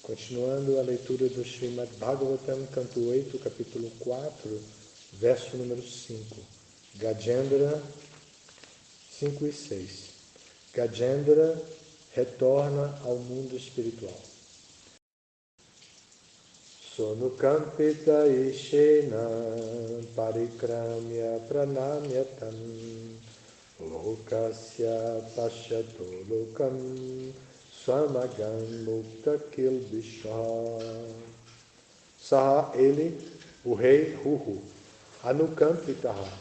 Continuando a leitura do Srimad Bhagavatam, canto 8, capítulo 4, verso número 5. Gajendra 5 e 6. Gajendra retorna ao mundo espiritual. Sonukampita ishena parikramya pranamyatam lokasya pasyato lokam swamagam mukta kilbisha. Saha ele, o rei Ruhu, Anukampitaha,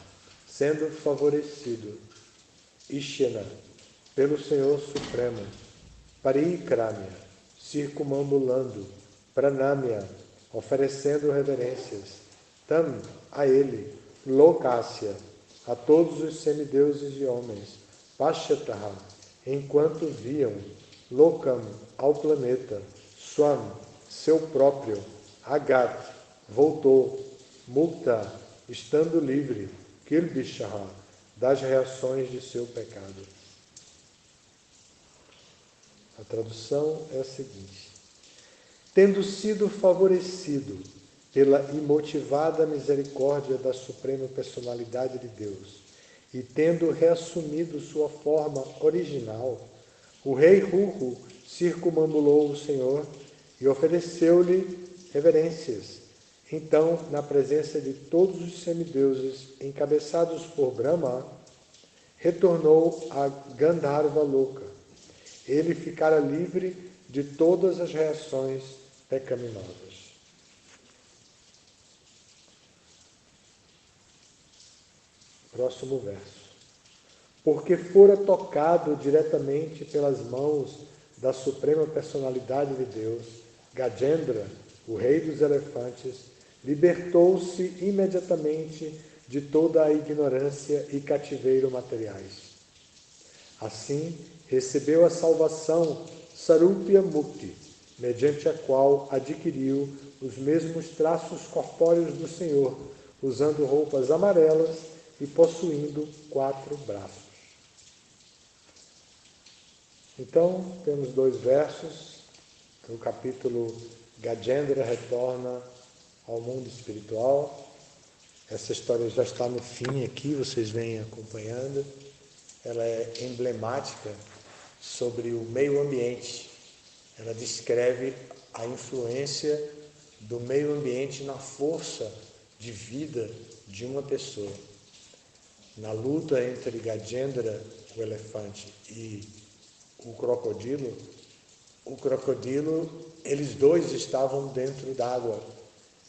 sendo favorecido, Ishena, pelo Senhor Supremo, Parikramya, circumambulando, Pranamya, oferecendo reverências, Tam, a ele, Lokasya, a todos os semideuses e homens, Pashyataha, enquanto viam, Lokam, ao planeta, Swam, seu próprio, Agat, voltou, Mukta, estando livre, Kilbishaha, das reações de seu pecado. A tradução é a seguinte: tendo sido favorecido pela imotivada misericórdia da Suprema Personalidade de Deus e tendo reassumido sua forma original, o rei Ruhu circumambulou o Senhor e ofereceu-lhe reverências. Então, na presença de todos os semideuses encabeçados por Brahma, retornou a Gandharva Loka. Ele ficara livre de todas as reações pecaminosas. Próximo verso. Porque fora tocado diretamente pelas mãos da Suprema Personalidade de Deus, Gajendra, o rei dos elefantes, libertou-se imediatamente de toda a ignorância e cativeiro materiais. Assim, recebeu a salvação Sarupya Mukti, mediante a qual adquiriu os mesmos traços corpóreos do Senhor, usando roupas amarelas e possuindo 4 braços. Então, temos 2 versos do capítulo Gajendra retorna ao mundo espiritual. Essa história já está no fim aqui, vocês vêm acompanhando. Ela é emblemática sobre o meio ambiente. Ela descreve a influência do meio ambiente na força de vida de uma pessoa. Na luta entre Gajendra, o elefante, e o crocodilo, eles dois estavam dentro d'água.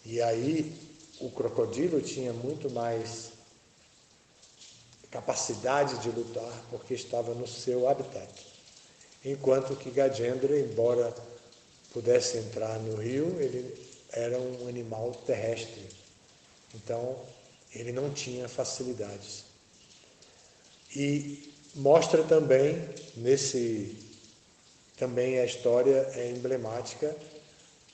E aí o crocodilo tinha muito mais capacidade de lutar porque estava no seu habitat. Enquanto que Gajendra, embora pudesse entrar no rio, ele era um animal terrestre. Então, ele não tinha facilidades. E mostra também, também a história é emblemática,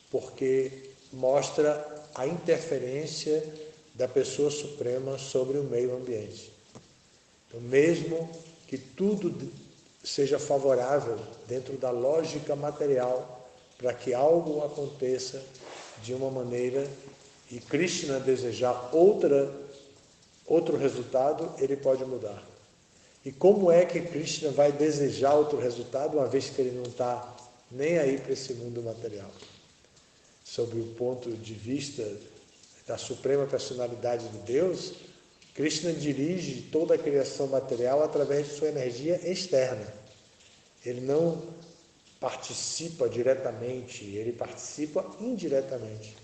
porque mostra a interferência da pessoa suprema sobre o meio ambiente. Então, mesmo que tudo seja favorável dentro da lógica material para que algo aconteça de uma maneira e Krishna desejar outro resultado, ele pode mudar. E como é que Krishna vai desejar outro resultado, uma vez que ele não está nem aí para esse mundo material? Sob o ponto de vista da Suprema Personalidade de Deus, Krishna dirige toda a criação material através de sua energia externa. Ele não participa diretamente, ele participa indiretamente.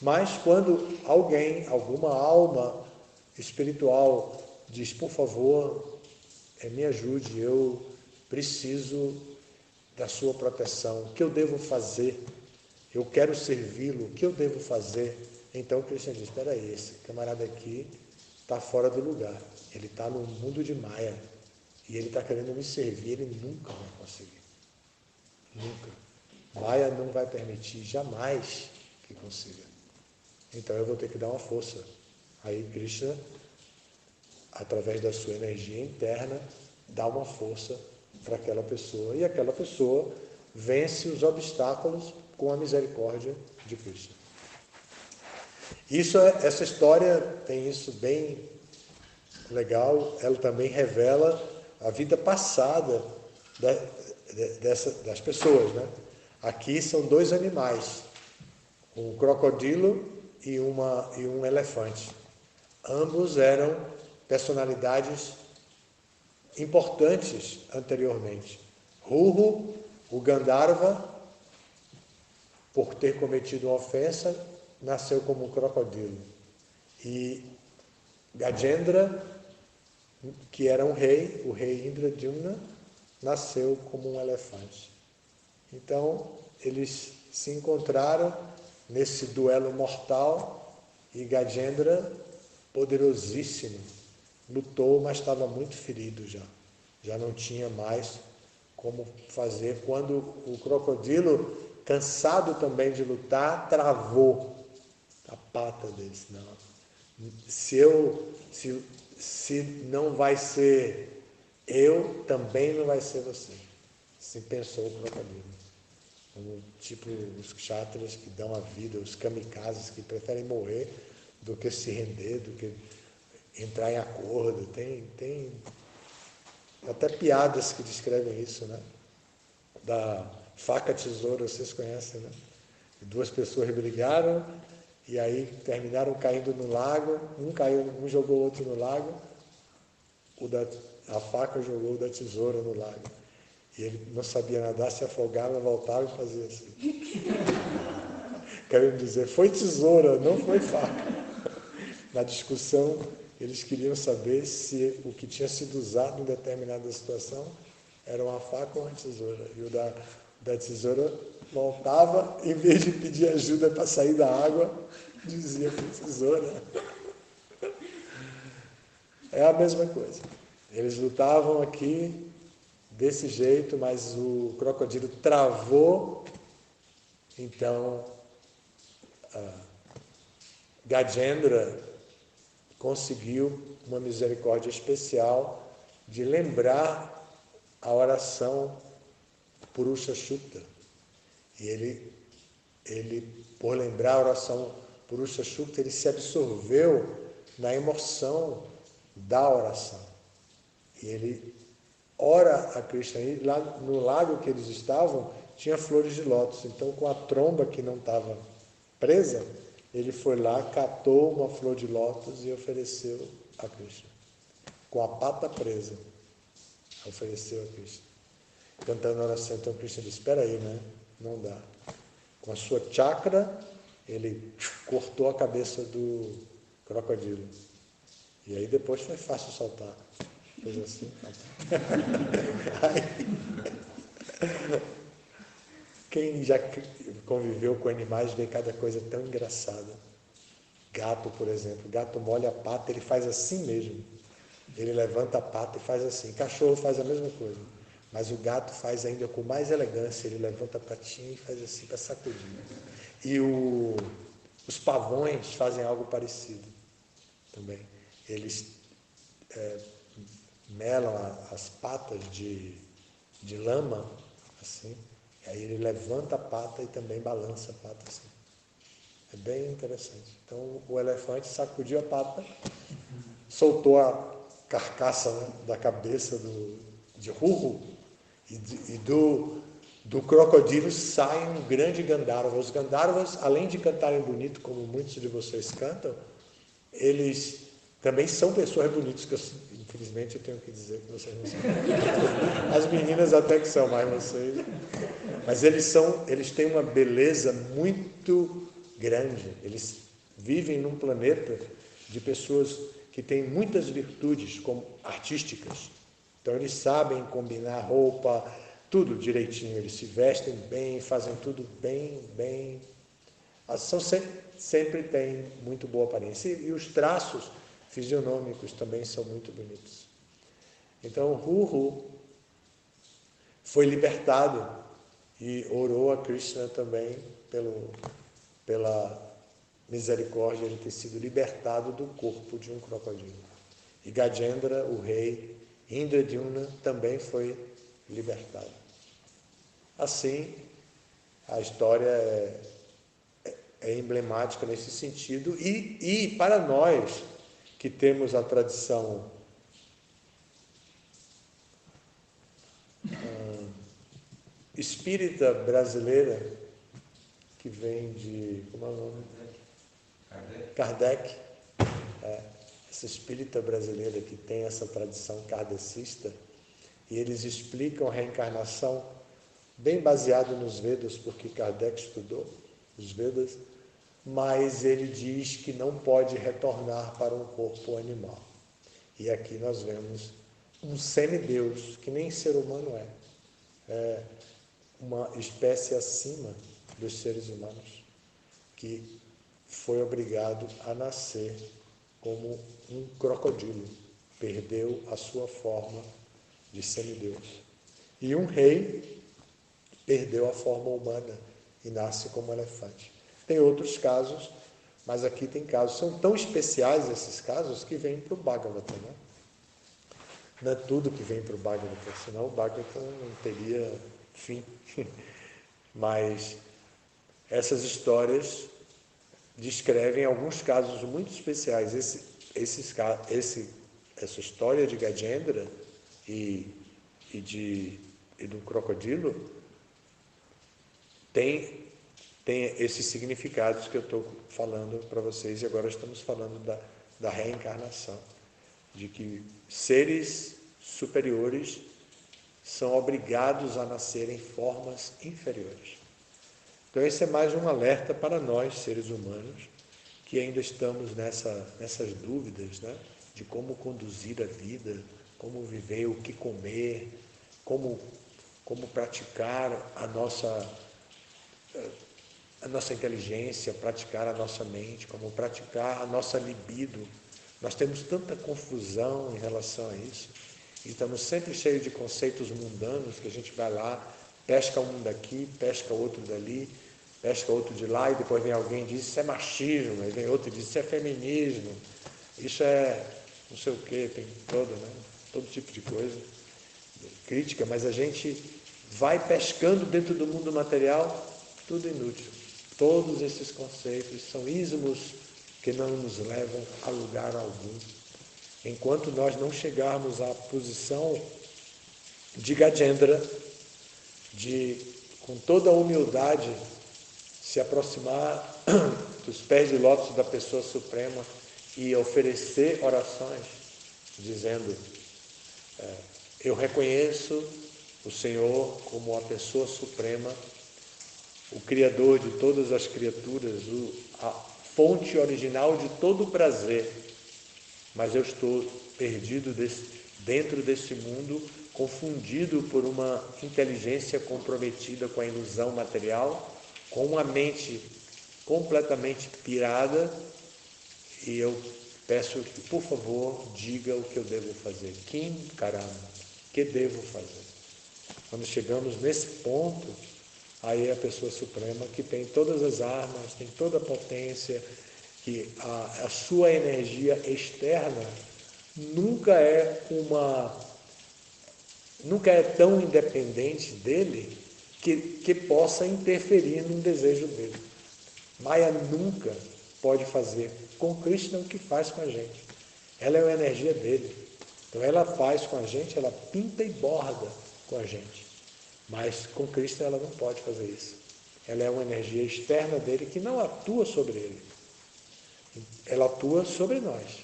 Mas quando alguma alma espiritual diz, por favor, me ajude, eu preciso da sua proteção, o que eu devo fazer? Eu quero servi-lo, o que eu devo fazer? Então Krishna diz, espera aí, esse camarada aqui está fora do lugar, ele está no mundo de Maya e ele está querendo me servir, ele nunca vai conseguir. Nunca. Maya não vai permitir jamais que consiga. Então eu vou ter que dar uma força. Aí Krishna, através da sua energia interna, dá uma força para aquela pessoa. E aquela pessoa vence os obstáculos com a misericórdia de Krishna. Essa história tem isso bem legal, ela também revela a vida passada das pessoas, né? Aqui são dois animais, um crocodilo e um elefante. Ambos eram personalidades importantes anteriormente. Ruru, o Gandharva, por ter cometido uma ofensa, nasceu como um crocodilo. E Gajendra, que era o rei Indradyumna, nasceu como um elefante. Então, eles se encontraram nesse duelo mortal e Gajendra, poderosíssimo, lutou, mas estava muito ferido já. Já não tinha mais como fazer. Quando o crocodilo, cansado também de lutar, travou a pata dele. Não. Se não vai ser eu, também não vai ser você. Assim pensou o crocodilo. Como tipo os kshatras que dão a vida, os kamikazes que preferem morrer do que se render, do que entrar em acordo. Tem até piadas que descrevem isso, né? Da faca tesoura, vocês conhecem, né? Duas pessoas brigaram e aí terminaram caindo no lago, um jogou o outro no lago, a faca jogou o da tesoura no lago. E ele não sabia nadar, se afogava, voltava e fazia assim. Querendo dizer, foi tesoura, não foi faca. Na discussão, eles queriam saber se o que tinha sido usado em determinada situação era uma faca ou uma tesoura. E o da tesoura voltava, em vez de pedir ajuda para sair da água, dizia que tesoura. É a mesma coisa. Eles lutavam aqui desse jeito, mas o crocodilo travou, então Gajendra conseguiu uma misericórdia especial de lembrar a oração Purusha Shukta. E ele, por lembrar a oração Purusha Shukta, ele se absorveu na emoção da oração. E ele ora a Krishna. E lá no lago que eles estavam, tinha flores de lótus. Então, com a tromba que não estava presa, ele foi lá, catou uma flor de lótus e ofereceu a Krishna. Com a pata presa, ofereceu a Krishna. Cantando a oração, então Krishna disse, espera aí, né? Não dá. Com a sua chakra, ele cortou a cabeça do crocodilo. E aí depois foi fácil soltar. Fez assim. Aí, quem já conviveu com animais vê cada coisa tão engraçada. Gato, por exemplo. Gato molha a pata, ele faz assim mesmo. Ele levanta a pata e faz assim. Cachorro faz a mesma coisa. Mas o gato faz ainda com mais elegância. Ele levanta a patinha e faz assim para sacudir. E os pavões fazem algo parecido também. Eles melam as patas de lama, assim. E aí ele levanta a pata e também balança a pata assim. É bem interessante. Então o elefante sacudiu a pata, soltou a carcaça, né, da cabeça de Ruru e do crocodilo sai um grande Gandharva. Os Gandharvas, além de cantarem bonito, como muitos de vocês cantam, eles também são pessoas bonitas, que infelizmente eu tenho que dizer que vocês não são. As meninas até que são, mais vocês. Mas eles têm uma beleza muito grande. Eles vivem num planeta de pessoas que têm muitas virtudes como artísticas. Então eles sabem combinar roupa, tudo direitinho. Eles se vestem bem, fazem tudo bem. Sempre têm muito boa aparência. E os traços fisionômicos também são muito bonitos. Então Ruru foi libertado e orou a Krishna também pela misericórdia de ele ter sido libertado do corpo de um crocodilo. E Gajendra, o rei Indradyumna, também foi libertado. Assim, a história é emblemática nesse sentido, e para nós que temos a tradição espírita brasileira, que vem de, como é o nome? Kardec. Essa espírita brasileira que tem essa tradição kardecista, e eles explicam a reencarnação bem baseado nos Vedas, porque Kardec estudou os Vedas, mas ele diz que não pode retornar para um corpo animal. E aqui nós vemos um semideus, que nem ser humano é uma espécie acima dos seres humanos, que foi obrigado a nascer como um crocodilo, perdeu a sua forma de semideus. E um rei perdeu a forma humana e nasce como elefante. Tem outros casos, mas aqui tem casos, são tão especiais esses casos que vêm para o Bhagavata, né? Não é tudo que vem para o Bhagavata, senão o Bhagavata não teria fim. Mas essas histórias descrevem alguns casos muito especiais. Essa história de Gajendra e do crocodilo tem esses significados que eu estou falando para vocês, e agora estamos falando da reencarnação, de que seres superiores são obrigados a nascer em formas inferiores. Então esse é mais um alerta para nós, seres humanos, que ainda estamos nessas dúvidas, né? De como conduzir a vida, como viver, o que comer, como praticar a nossa inteligência, praticar a nossa mente, como praticar a nossa libido. Nós temos tanta confusão em relação a isso, e estamos sempre cheios de conceitos mundanos, que a gente vai lá, pesca um daqui, pesca outro dali, pesca outro de lá, e depois vem alguém e diz isso é machismo, aí vem outro e diz isso é feminismo, isso é não sei o que, tem todo tipo de coisa, crítica, mas a gente vai pescando dentro do mundo material, tudo inútil. Todos esses conceitos são ismos que não nos levam a lugar algum. Enquanto nós não chegarmos à posição de Gajendra, de, com toda a humildade, se aproximar dos pés de lótus da pessoa suprema e oferecer orações, dizendo, eu reconheço o Senhor como a pessoa suprema, o Criador de todas as criaturas, a fonte original de todo o prazer, mas eu estou perdido dentro desse mundo, confundido por uma inteligência comprometida com a ilusão material, com uma mente completamente pirada, e eu peço que, por favor, diga o que eu devo fazer. Kim Karama, o que devo fazer? Quando chegamos nesse ponto, aí é a pessoa suprema que tem todas as armas, tem toda a potência, que a sua energia externa nunca é tão independente dele que possa interferir no desejo dele. Maya nunca pode fazer com Krishna o que faz com a gente. Ela é a energia dele. Então ela faz com a gente, ela pinta e borda com a gente. Mas com Krishna ela não pode fazer isso. Ela é uma energia externa dele que não atua sobre ele. Ela atua sobre nós.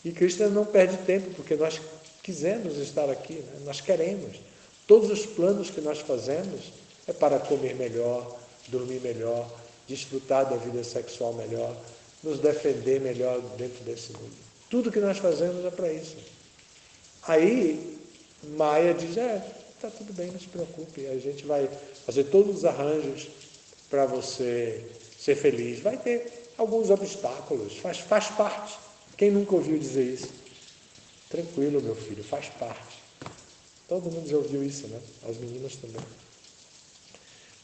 E Krishna não perde tempo, porque nós quisemos estar aqui, né? Nós queremos. Todos os planos que nós fazemos é para comer melhor, dormir melhor, desfrutar da vida sexual melhor, nos defender melhor dentro desse mundo. Tudo que nós fazemos é para isso. Aí, Maya diz, está tudo bem, não se preocupe, a gente vai fazer todos os arranjos para você ser feliz. Vai ter alguns obstáculos, faz parte. Quem nunca ouviu dizer isso? Tranquilo, meu filho, faz parte. Todo mundo já ouviu isso, né? As meninas também.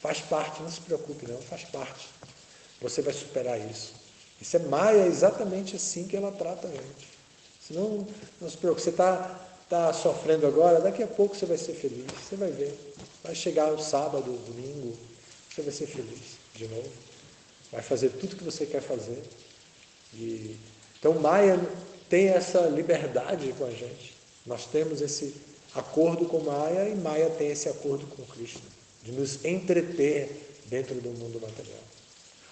Faz parte, não se preocupe não, faz parte. Você vai superar isso. Isso é Maya, é exatamente assim que ela trata a gente. Senão, não se preocupe, você está sofrendo agora, daqui a pouco você vai ser feliz, você vai ver. Vai chegar o sábado, o domingo, você vai ser feliz de novo. Vai fazer tudo que você quer fazer. Então Maia tem essa liberdade com a gente. Nós temos esse acordo com Maia e Maia tem esse acordo com Krishna, de nos entreter dentro do mundo material.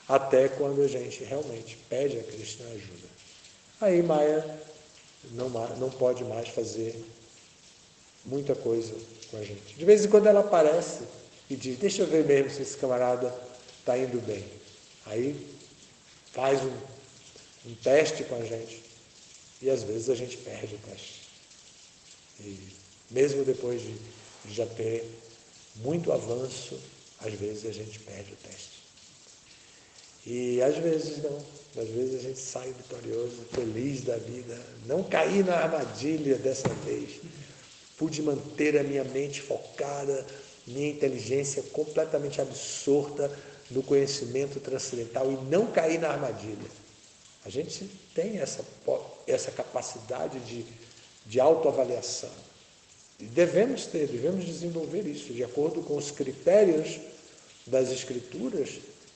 Até quando a gente realmente pede a Krishna ajuda. Aí Maia não pode mais fazer muita coisa com a gente. De vez em quando ela aparece e diz, deixa eu ver mesmo se esse camarada está indo bem. Aí faz um teste com a gente e às vezes a gente perde o teste. E mesmo depois de já ter muito avanço, às vezes a gente perde o teste. E às vezes não, às vezes a gente sai vitorioso, feliz da vida, não caí na armadilha dessa vez, pude manter a minha mente focada, minha inteligência completamente absorta no conhecimento transcendental e não cair na armadilha. A gente tem essa capacidade de autoavaliação. E devemos desenvolver isso, de acordo com os critérios das Escrituras,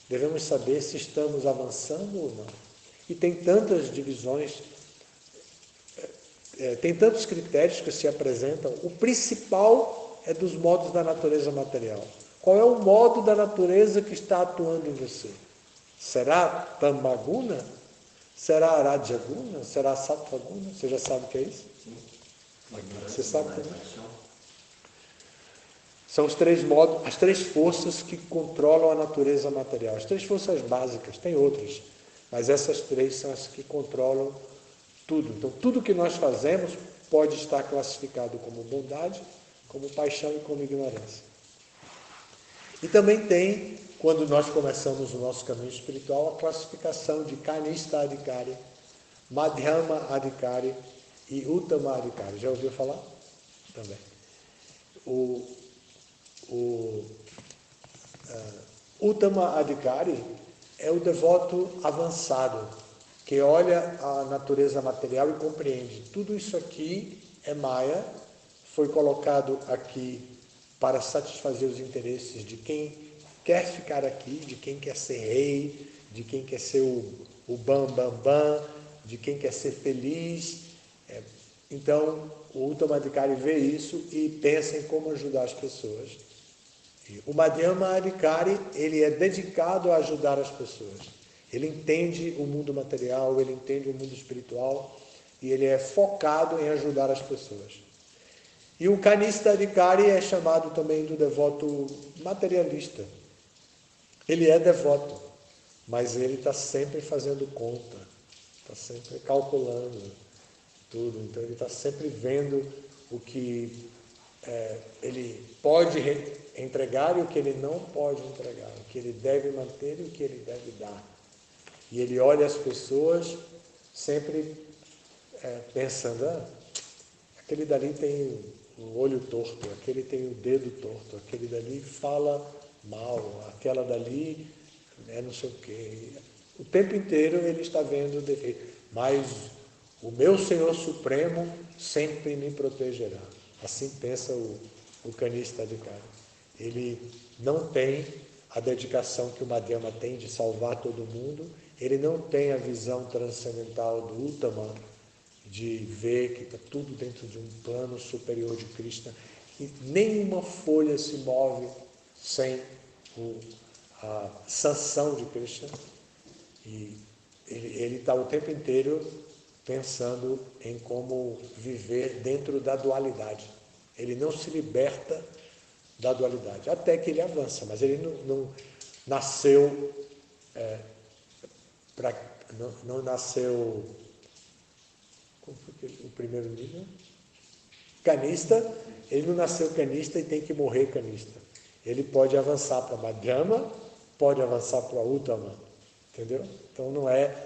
devemos saber se estamos avançando ou não. E tem tantas divisões, tem tantos critérios que se apresentam. O principal é dos modos da natureza material. Qual é o modo da natureza que está atuando em você? Será Tamaguna? Será Rajaguna? Será Sattvaguna? Você já sabe o que é isso? Sim. Você sabe também? São os três modos, as três forças que controlam a natureza material. As três forças básicas, tem outras, mas essas três são as que controlam tudo. Então, tudo que nós fazemos pode estar classificado como bondade, como paixão e como ignorância. E também tem, quando nós começamos o nosso caminho espiritual, a classificação de Kanista Adhikari, Madhyama Adhikari e Uttama Adhikari. Já ouviu falar? Também. Uttama Adhikari é o devoto avançado, que olha a natureza material e compreende. Tudo isso aqui é Maya, foi colocado aqui para satisfazer os interesses de quem quer ficar aqui, de quem quer ser rei, de quem quer ser o bam, de quem quer ser feliz. Então, o Uttama Adhikari vê isso e pensa em como ajudar as pessoas. E o Madhyama Adhikari, ele é dedicado a ajudar as pessoas. Ele entende o mundo material, ele entende o mundo espiritual e ele é focado em ajudar as pessoas. E o Kanista Adhikari é chamado também do devoto materialista. Ele é devoto, mas ele está sempre fazendo conta, está sempre calculando tudo. Então ele está sempre vendo o que ele pode entregar e o que ele não pode entregar, o que ele deve manter e o que ele deve dar. E ele olha as pessoas sempre pensando, aquele dali tem o olho torto, aquele tem o dedo torto, aquele dali fala mal, aquela dali não sei o quê. O tempo inteiro ele está vendo o defeito. Mas o meu Senhor Supremo sempre me protegerá. Assim pensa o Kanista Adhikari. Ele não tem a dedicação que o Madhyama tem de salvar todo mundo, ele não tem a visão transcendental do Uttama, de ver que está tudo dentro de um plano superior de Krishna, que nenhuma folha se move sem a sanção de Krishna. E ele está o tempo inteiro pensando em como viver dentro da dualidade. Ele não se liberta da dualidade, até que ele avança, mas ele não nasceu não nasceu. Como foi o primeiro nível? Canista. Ele não nasceu canista e tem que morrer canista. Ele pode avançar para Madhyama, pode avançar para Uttama, entendeu? Então não é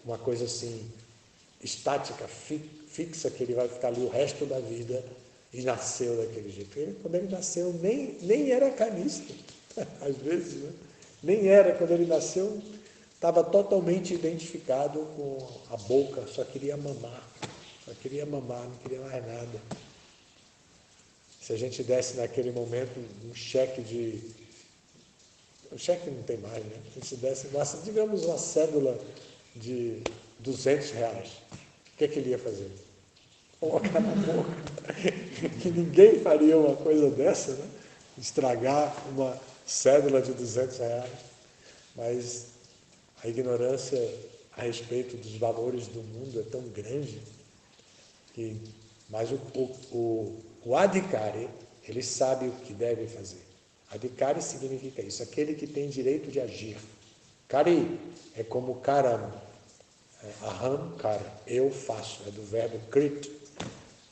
uma coisa assim estática, fixa, que ele vai ficar ali o resto da vida e nasceu daquele jeito. Quando ele nasceu, nem era canista, às vezes, né? Nem era. Quando ele nasceu, estava totalmente identificado com a boca, só queria mamar, não queria mais nada. Se a gente desse naquele momento um cheque de... O cheque não tem mais, né? Se desse, digamos, uma cédula de R$ 200, o que é que ele ia fazer? Colocar na boca. Que ninguém faria uma coisa dessa, né? Estragar uma cédula de R$ 200. Mas a ignorância a respeito dos valores do mundo é tão grande que... Mas o adhikari, ele sabe o que deve fazer. Adhikari significa isso, aquele que tem direito de agir. Kari é como karam, aham, kara, eu faço, é do verbo krit.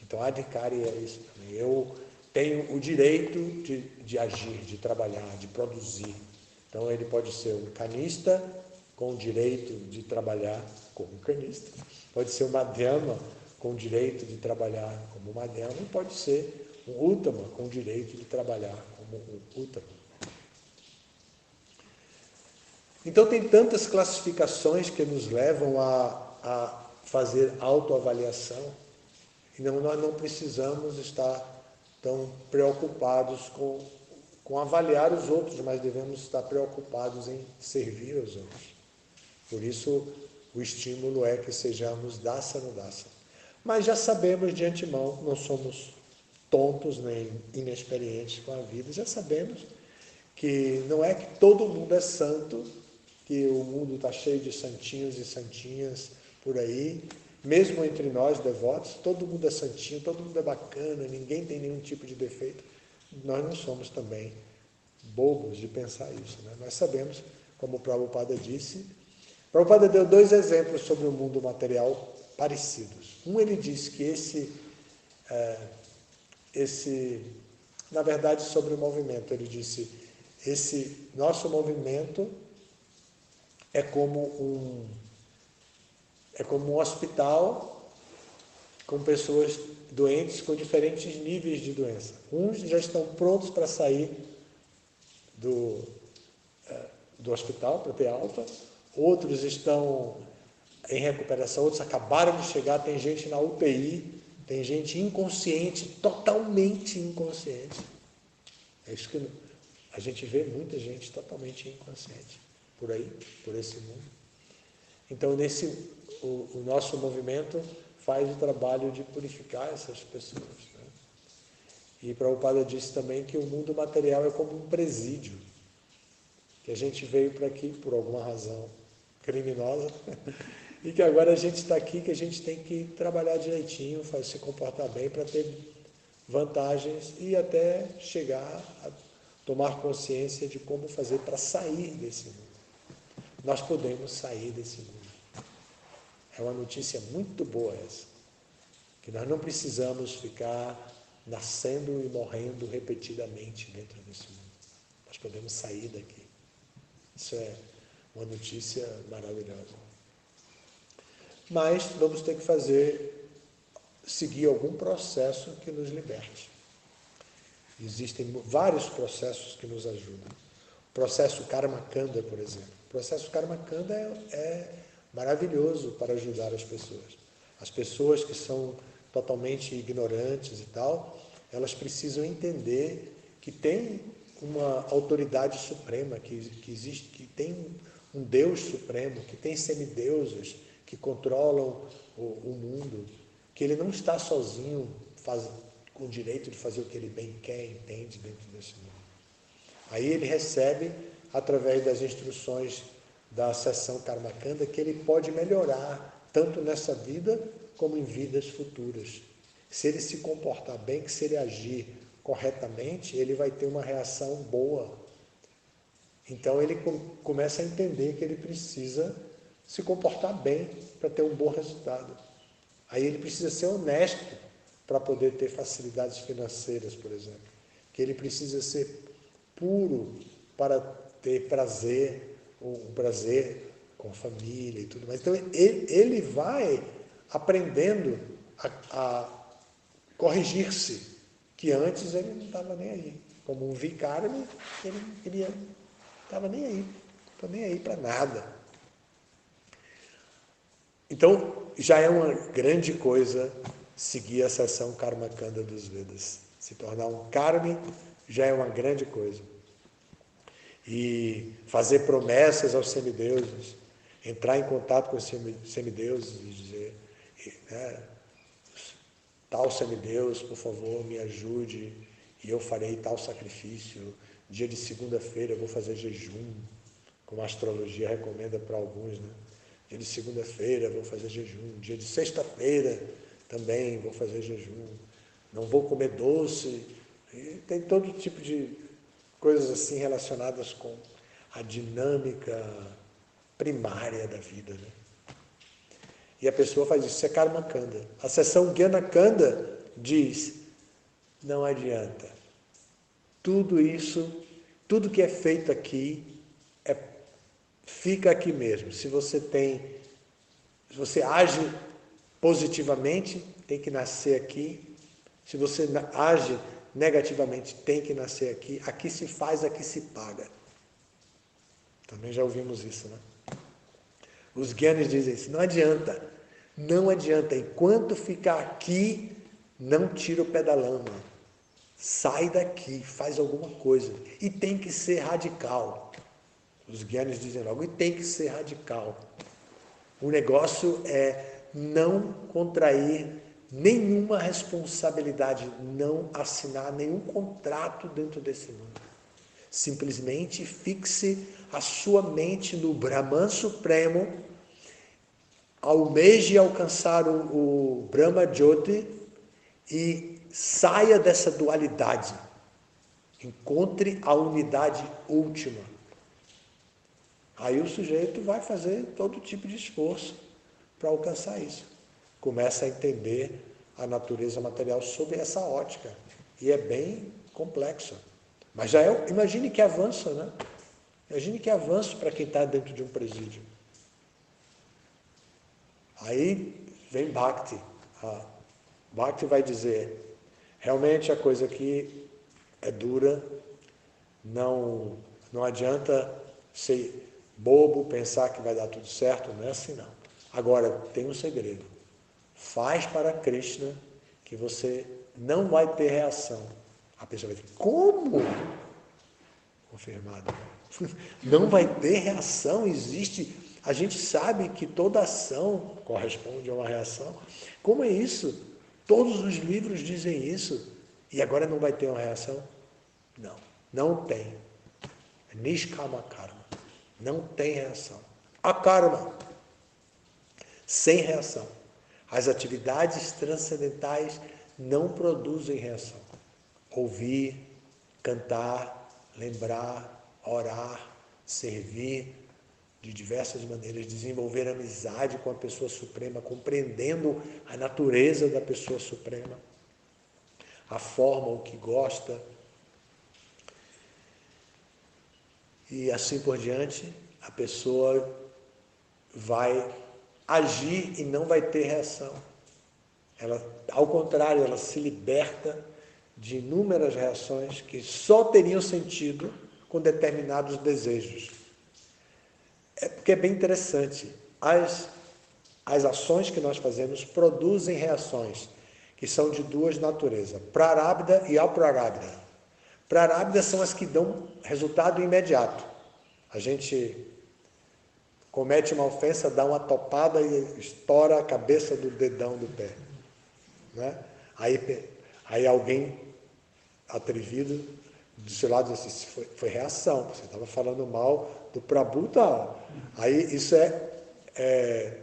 Então, adhikari é isso também. Eu tenho o direito de agir, de trabalhar, de produzir. Então, ele pode ser um canista com o direito de trabalhar como um canista. Pode ser um madhyama com o direito de trabalhar como um madhyama. E pode ser um uttama com o direito de trabalhar como um uttama. Então, tem tantas classificações que nos levam a fazer autoavaliação. E nós não precisamos estar tão preocupados com avaliar os outros, mas devemos estar preocupados em servir aos outros. Por isso, o estímulo é que sejamos dasa-nudasa. Mas já sabemos de antemão, não somos tontos nem inexperientes com a vida, já sabemos que não é que todo mundo é santo, que o mundo está cheio de santinhos e santinhas por aí, mesmo entre nós devotos, todo mundo é santinho, todo mundo é bacana, ninguém tem nenhum tipo de defeito. Nós não somos também bobos de pensar isso, né? Nós sabemos, como o Prabhupada disse, Prabhupada deu 2 exemplos sobre o mundo material parecidos. Um, ele disse que na verdade, sobre o movimento, ele disse, esse nosso movimento é como um hospital com pessoas doentes com diferentes níveis de doença. Uns já estão prontos para sair do hospital, para ter alta, outros estão em recuperação, outros acabaram de chegar, tem gente na UTI, tem gente inconsciente, totalmente inconsciente. É isso que a gente vê, muita gente totalmente inconsciente por aí, por esse mundo. Então, o nosso movimento faz o trabalho de purificar essas pessoas, né? E Prabhupada disse também que o mundo material é como um presídio, que a gente veio para aqui por alguma razão criminosa e que agora a gente está aqui, que a gente tem que trabalhar direitinho, se comportar bem para ter vantagens e até chegar a tomar consciência de como fazer para sair desse mundo. Nós podemos sair desse mundo. É uma notícia muito boa essa, que nós não precisamos ficar nascendo e morrendo repetidamente dentro desse mundo. Nós podemos sair daqui. Isso é uma notícia maravilhosa. Mas vamos ter que seguir algum processo que nos liberte. Existem vários processos que nos ajudam. O processo Karma Kanda, por exemplo. O processo Karma Kanda é maravilhoso para ajudar as pessoas. As pessoas que são totalmente ignorantes e tal, elas precisam entender que tem uma autoridade suprema, que existe, que tem um Deus supremo, que tem semideuses que controlam o mundo, que ele não está sozinho com o direito de fazer o que ele bem quer, entende dentro desse mundo. Aí ele recebe, através das instruções da sessão Karma Kanda, que ele pode melhorar, tanto nessa vida como em vidas futuras. Se ele se comportar bem, que se ele agir corretamente, ele vai ter uma reação boa. Então ele começa a entender que ele precisa se comportar bem para ter um bom resultado. Aí ele precisa ser honesto para poder ter facilidades financeiras, por exemplo. Que ele precisa ser puro para ter prazer, um prazer com a família e tudo mais. Então ele vai aprendendo a corrigir-se, que antes ele não estava nem aí. Como um vicário, ele não queria, estava nem aí, não estou nem aí para nada. Então, já é uma grande coisa seguir a sessão Karma Kanda dos Vedas. Se tornar um karmi já é uma grande coisa. E fazer promessas aos semideuses, entrar em contato com os semideuses e dizer, né, tal semideus, por favor, me ajude e eu farei tal sacrifício. Dia de segunda-feira eu vou fazer jejum, como a astrologia recomenda para alguns, né? Dia de segunda-feira vou fazer jejum, dia de sexta-feira também vou fazer jejum, não vou comer doce. E tem todo tipo de coisas assim relacionadas com a dinâmica primária da vida, né? E a pessoa faz isso, isso é Karma Kanda. A seção Jnana Kanda diz, não adianta. Tudo isso, tudo que é feito aqui, fica aqui mesmo. Se você age positivamente, tem que nascer aqui. Se você age negativamente, tem que nascer aqui. Aqui se faz, aqui se paga. Também já ouvimos isso, né? Os Gyanis dizem isso, não adianta. Não adianta. Enquanto ficar aqui, não tira o pé da lama. Sai daqui, faz alguma coisa. E tem que ser radical. Os Gyanis dizem logo, e tem que ser radical. O negócio é não contrair nenhuma responsabilidade, não assinar nenhum contrato dentro desse mundo. Simplesmente fixe a sua mente no Brahman Supremo, almeje alcançar o Brahma Jyoti e saia dessa dualidade. Encontre a unidade última. Aí o sujeito vai fazer todo tipo de esforço para alcançar isso. Começa a entender a natureza material sob essa ótica. E é bem complexo. Mas já é, imagine que avanço, né? Imagine que avanço para quem está dentro de um presídio. Aí vem Bhakti. Bhakti vai dizer, realmente a coisa aqui é dura, não adianta ser bobo, pensar que vai dar tudo certo, não é assim não. Agora, tem um segredo. Faz para Krishna que você não vai ter reação. A pessoa vai dizer, como? Confirmado. Não vai ter reação, existe. A gente sabe que toda ação corresponde a uma reação. Como é isso? Todos os livros dizem isso. E agora não vai ter uma reação? Não, não tem. Nishkama karma. Não tem reação. A karma. Sem reação. As atividades transcendentais não produzem reação. Ouvir, cantar, lembrar, orar, servir de diversas maneiras, desenvolver amizade com a pessoa suprema, compreendendo a natureza da pessoa suprema, a forma, o que gosta, e assim por diante, a pessoa vai agir e não vai ter reação. Ela, ao contrário, ela se liberta de inúmeras reações que só teriam sentido com determinados desejos. É porque é bem interessante. As ações que nós fazemos produzem reações que são de duas naturezas, prarabdha e aprarabdha. Prarabdha são as que dão resultado imediato. A gente comete uma ofensa, dá uma topada e estoura a cabeça do dedão do pé. Né? Aí alguém atrevido do seu lado diz assim, foi reação, você estava falando mal do Prabhu tal. Aí isso é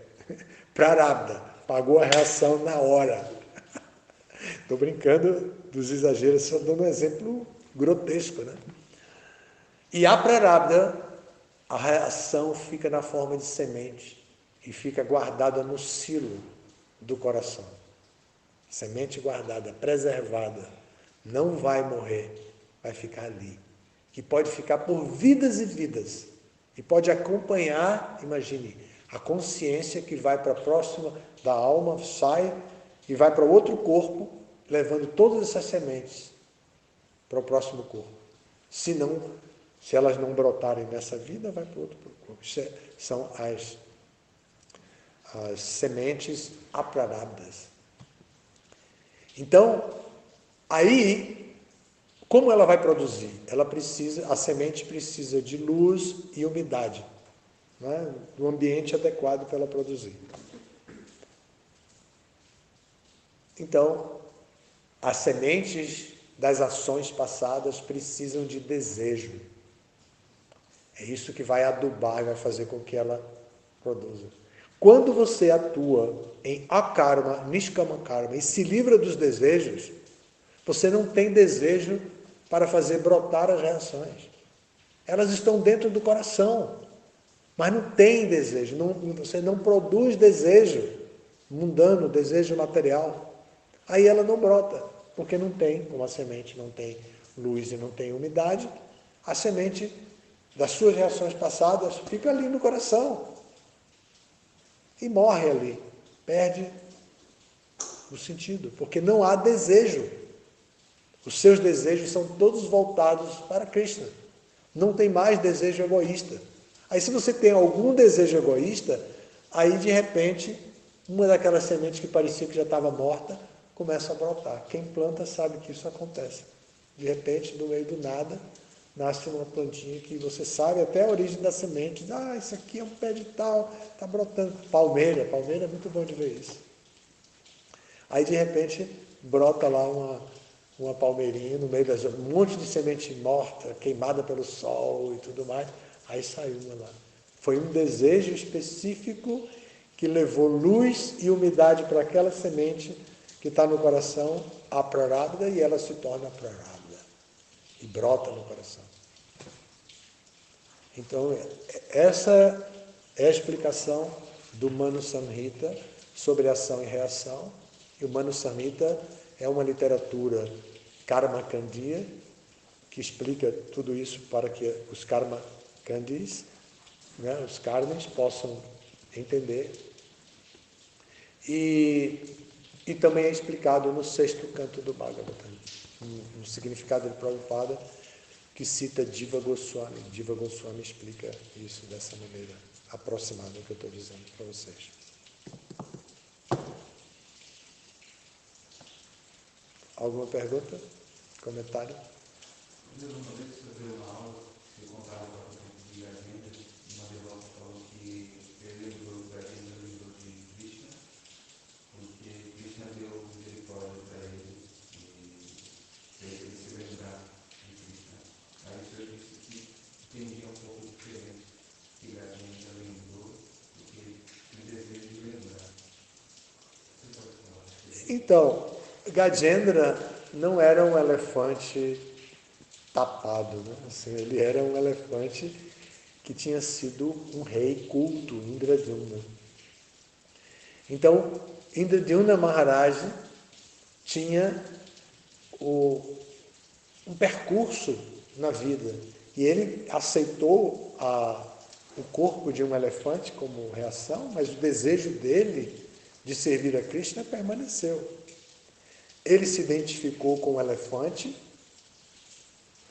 prarabdha, pagou a reação na hora. Estou brincando dos exageros, só dando um exemplo grotesco, né? E a prarabdha, a reação fica na forma de semente e fica guardada no silo do coração. Semente guardada, preservada, não vai morrer, vai ficar ali. Que pode ficar por vidas e vidas. E pode acompanhar, imagine, a consciência que vai para a próxima da alma, sai e vai para outro corpo, levando todas essas sementes para o próximo corpo. Se elas não brotarem nessa vida, vai para outro corpo. Isso são as sementes aprarabdas. Então, Aí, como ela vai produzir? A semente precisa de luz e umidade, né? Um ambiente adequado para ela produzir. Então, as sementes das ações passadas precisam de desejo. É isso que vai adubar e vai fazer com que ela produza. Quando você atua em akarma, nishkama karma e se livra dos desejos, você não tem desejo para fazer brotar as reações. Elas estão dentro do coração, mas não tem desejo, você não produz desejo mundano, desejo material. Aí ela não brota, porque não tem, como a semente não tem luz e não tem umidade, a semente das suas reações passadas fica ali no coração e morre ali, perde o sentido, porque não há desejo. Os seus desejos são todos voltados para Krishna. Não tem mais desejo egoísta. Aí se você tem algum desejo egoísta, aí de repente, uma daquelas sementes que parecia que já estava morta, começa a brotar. Quem planta sabe que isso acontece. De repente, no meio do nada, nasce uma plantinha que você sabe até a origem da semente. Ah, isso aqui é um pé de tal, está brotando. Palmeira é muito bom de ver isso. Aí de repente brota lá uma palmeirinha no meio das um monte de semente morta, queimada pelo sol e tudo mais. Aí saiu uma lá. Foi um desejo específico que levou luz e umidade para aquela semente que está no coração, a prarabdha, e ela se torna prarabdha e brota no coração. Então, essa é a explicação do Manu Samhita sobre ação e reação. E o Manu Samhita é uma literatura karma kandiya que explica tudo isso para que os karma kandis, né, os karmis, possam entender. E também é explicado no 6º canto do Bhagavatam, no significado de Prabhupada, que cita Jiva Goswami. Jiva Goswami explica isso dessa maneira aproximada que eu estou dizendo para vocês. Alguma pergunta? Comentário? Uma vez que eu vi uma aula que contava com a agenda, uma devota falou que ele lembrou da agenda de Krishna, porque Krishna deu misericórdia para ele e fez ele se lembrar de Krishna. Aí o senhor disse que entendia um pouco diferente, que a agenda lembrou do que o desejo de lembrar. Você pode falar? Então, Gajendra não era um elefante tapado, né? Assim, ele era um elefante que tinha sido um rei culto, Indradyumna. Então, Indradyumna Maharaj tinha um percurso na vida e ele aceitou o corpo de um elefante como reação, mas o desejo dele de servir a Krishna permaneceu. Ele se identificou com o elefante,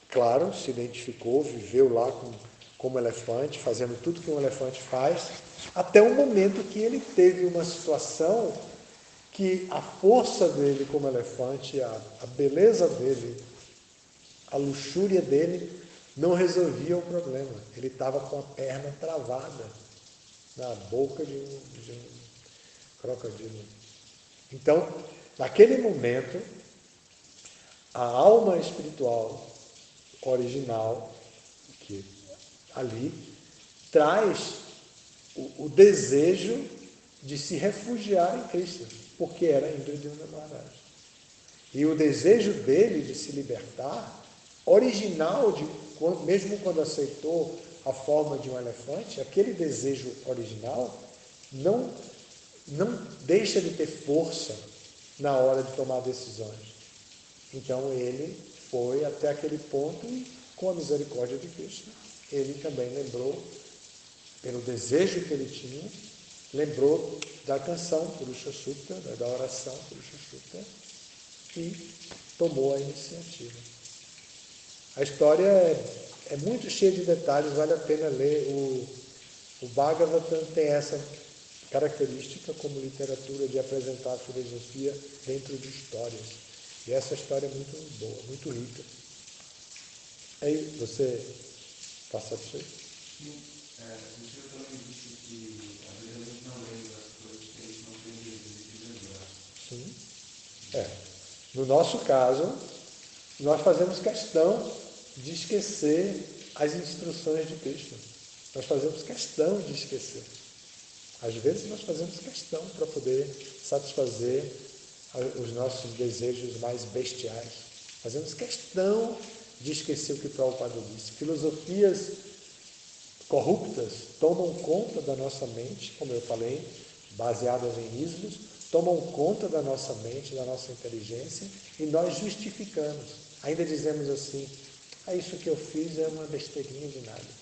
claro, se identificou, viveu lá como elefante, fazendo tudo que um elefante faz, até o momento que ele teve uma situação que a força dele como elefante, a beleza dele, a luxúria dele, não resolvia o problema. Ele estava com a perna travada na boca de um crocodilo. Então, naquele momento, a alma espiritual original, que ali, traz o desejo de se refugiar em Cristo, porque era Indradyumna Maharaj. E o desejo dele de se libertar, original, mesmo quando aceitou a forma de um elefante, aquele desejo original não deixa de ter força na hora de tomar decisões. Então ele foi até aquele ponto e, com a misericórdia de Krishna, ele também lembrou, pelo desejo que ele tinha, lembrou da canção Purusha Sukta, da oração Purusha Sukta, e tomou a iniciativa. A história é muito cheia de detalhes, vale a pena ler. O Bhagavatam tem essa característica como literatura de apresentar a filosofia dentro de histórias. E essa história é muito boa, muito rica. Aí você está satisfeito? Sim, o senhor também disse que às vezes a gente não lembra das coisas que a gente não tem desejo de lembrar. Sim. No nosso caso, nós fazemos questão de esquecer as instruções de Cristo. Nós fazemos questão de esquecer. Às vezes nós fazemos questão para poder satisfazer os nossos desejos mais bestiais. Fazemos questão de esquecer o que Prabhupada disse. Filosofias corruptas tomam conta da nossa mente, como eu falei, baseadas em ismos, tomam conta da nossa mente, da nossa inteligência, e nós justificamos. Ainda dizemos assim, isso que eu fiz é uma besteirinha de nada.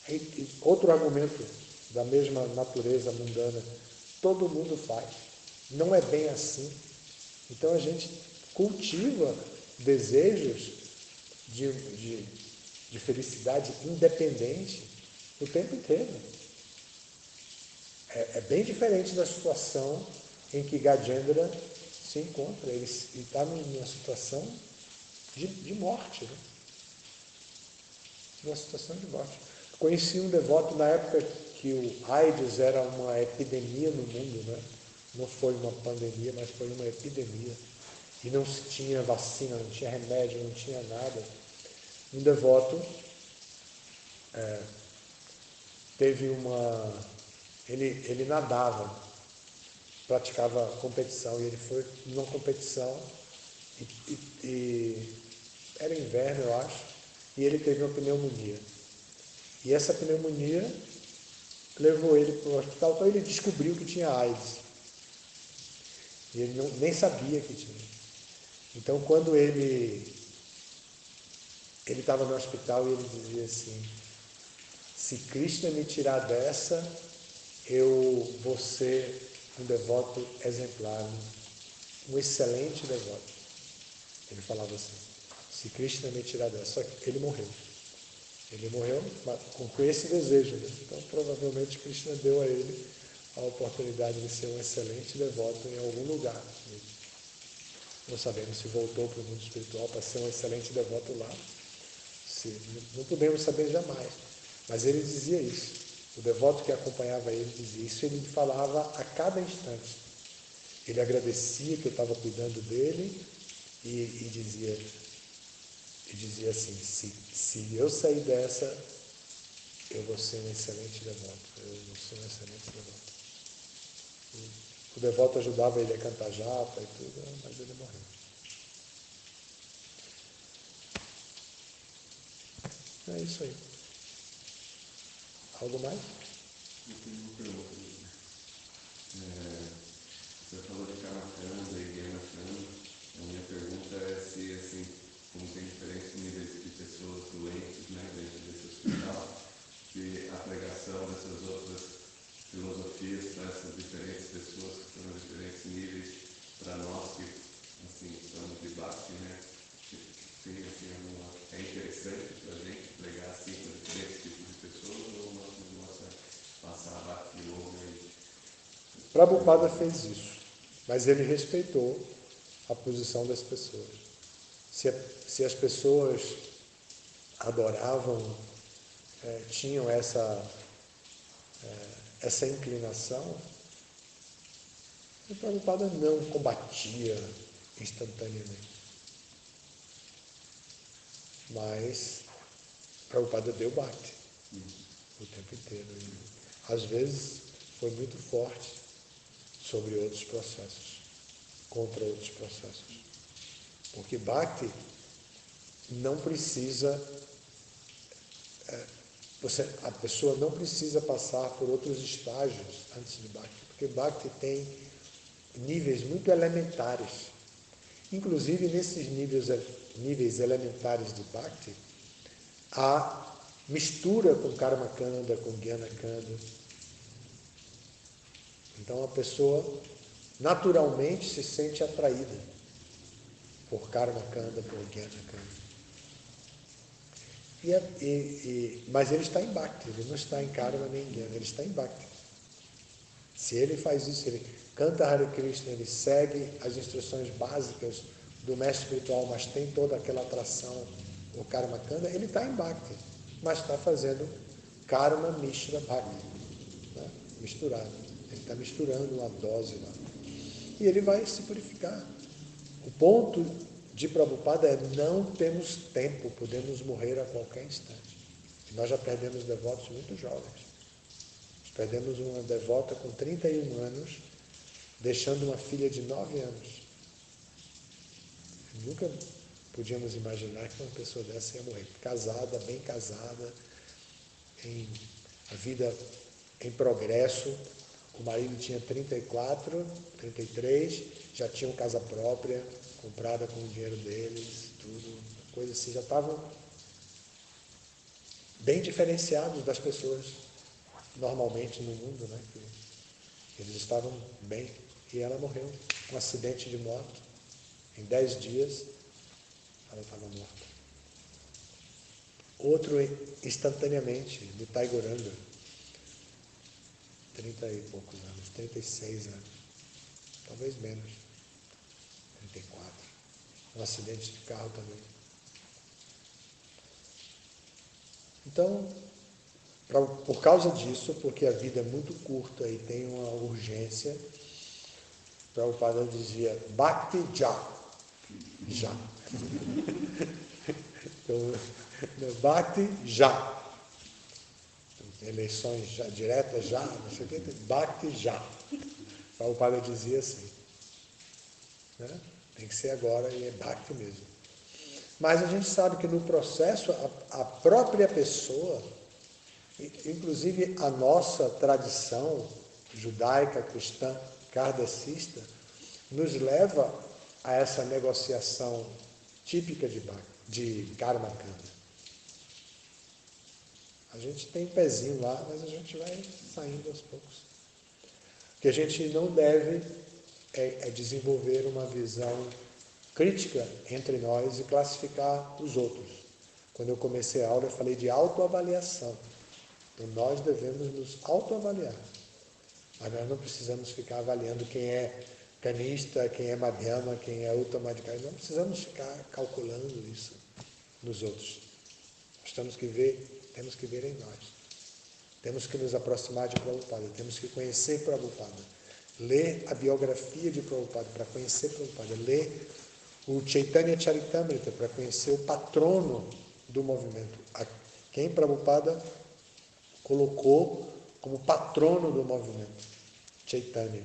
E outro argumento da mesma natureza mundana, todo mundo faz. Não é bem assim. Então a gente cultiva desejos de felicidade independente o tempo inteiro. É bem diferente da situação em que Gajendra se encontra. Ele está numa situação de morte. Né? Numa situação de morte. Conheci um devoto na época que o AIDS era uma epidemia no mundo, né? Não foi uma pandemia, mas foi uma epidemia. E não se tinha vacina, não tinha remédio, não tinha nada. Um devoto teve ele nadava, praticava competição, e ele foi numa competição, e era inverno, eu acho, e ele teve uma pneumonia. E essa pneumonia levou ele para o hospital, então ele descobriu que tinha AIDS. E ele nem sabia que tinha. Então, quando ele estava no hospital, e ele dizia assim, se Krishna me tirar dessa, eu vou ser um devoto exemplar, um excelente devoto. Ele falava assim, se Krishna me tirar dessa. Só que ele morreu. Ele morreu com esse desejo. Né? Então, provavelmente, Krishna deu a ele a oportunidade de ser um excelente devoto em algum lugar. Não sabemos se voltou para o mundo espiritual para ser um excelente devoto lá. Não podemos saber jamais. Mas ele dizia isso. O devoto que acompanhava ele dizia isso. Ele falava a cada instante. Ele agradecia que eu estava cuidando dele e dizia assim, se eu sair dessa, eu vou ser um excelente devoto. Eu vou ser um excelente devoto. O devoto ajudava ele a cantar japa e tudo, mas ele morreu. É isso aí. Algo mais? Eu tenho uma pergunta. Você falou de Kamakanda e Gyanakanda. A minha pergunta é se, assim, como tem diferentes níveis de pessoas doentes, né, dentro desse hospital, se a pregação dessas outras filosofias para essas diferentes pessoas que estão em diferentes níveis, para nós que, assim, estamos de base, né, tem, assim, é interessante para a gente pregar assim para diferentes tipos de pessoas, ou nossa passar bate longa e... Prabhupada fez isso, mas ele respeitou a posição das pessoas. Se as pessoas adoravam, tinham essa inclinação, o Prabhupada não combatia instantaneamente. Mas Prabhupada deu bate o tempo inteiro. E, às vezes foi muito forte sobre outros processos, contra outros processos. Porque Bhakti não precisa, a pessoa não precisa passar por outros estágios antes de Bhakti, porque Bhakti tem níveis muito elementares. Inclusive, nesses níveis elementares de Bhakti, há mistura com Karma Kanda, com Jnana Kanda. Então, a pessoa naturalmente se sente atraída por Karma Kanda, por Jnana Kanda. Mas ele está em Bhakti, ele não está em Karma nem em Jnana, ele está em Bhakti. Se ele faz isso, ele canta Hare Krishna, ele segue as instruções básicas do mestre espiritual, mas tem toda aquela atração, o Karma Kanda, ele está em Bhakti, mas está fazendo Karma Mishra Bhakti, né? Misturado. Ele está misturando uma dose lá. E ele vai se purificar. O ponto de Prabhupada é: não temos tempo, podemos morrer a qualquer instante. E nós já perdemos devotos muito jovens. Nós perdemos uma devota com 31 anos, deixando uma filha de 9 anos. Nunca podíamos imaginar que uma pessoa dessa ia morrer. Casada, bem casada, a vida em progresso. O marido tinha 34, 33, já tinham casa própria, comprada com o dinheiro deles, tudo, coisa assim, já estavam bem diferenciados das pessoas normalmente no mundo, né? Eles estavam bem, e ela morreu, um acidente de moto, em 10 dias ela estava morta. Outro instantaneamente, do Taigoranga, 30 e poucos anos, 36 anos, talvez menos, 34. Um acidente de carro também. Então, por causa disso, porque a vida é muito curta e tem uma urgência, Prabhupada dizia Bhakti já. Então, Bhakti já. Eleições já, diretas já, não sei o que, Bhakti já. Prabhupada dizia assim, né? Tem que ser agora e é Bhakti mesmo. Mas a gente sabe que no processo, a própria pessoa, inclusive a nossa tradição judaica, cristã, kardecista, nos leva a essa negociação típica de Karma Kanda. A gente tem pezinho lá, mas a gente vai saindo aos poucos. O que a gente não deve é desenvolver uma visão crítica entre nós e classificar os outros. Quando eu comecei a aula, eu falei de autoavaliação. Então, nós devemos nos autoavaliar. Mas nós não precisamos ficar avaliando quem é canista, quem é madhyama, quem é uttamadhikari. Não precisamos ficar calculando isso nos outros. Nós temos que ver em nós. Temos que nos aproximar de Prabhupada, temos que conhecer Prabhupada, ler a biografia de Prabhupada para conhecer Prabhupada, ler o Chaitanya Charitamrita para conhecer o patrono do movimento, a quem Prabhupada colocou como patrono do movimento, Chaitanya.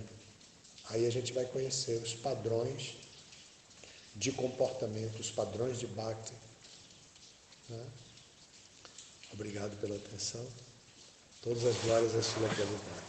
Aí a gente vai conhecer os padrões de comportamento, os padrões de Bhakti. Né? Obrigado pela atenção. Todas as glórias a Srila Prabhupada.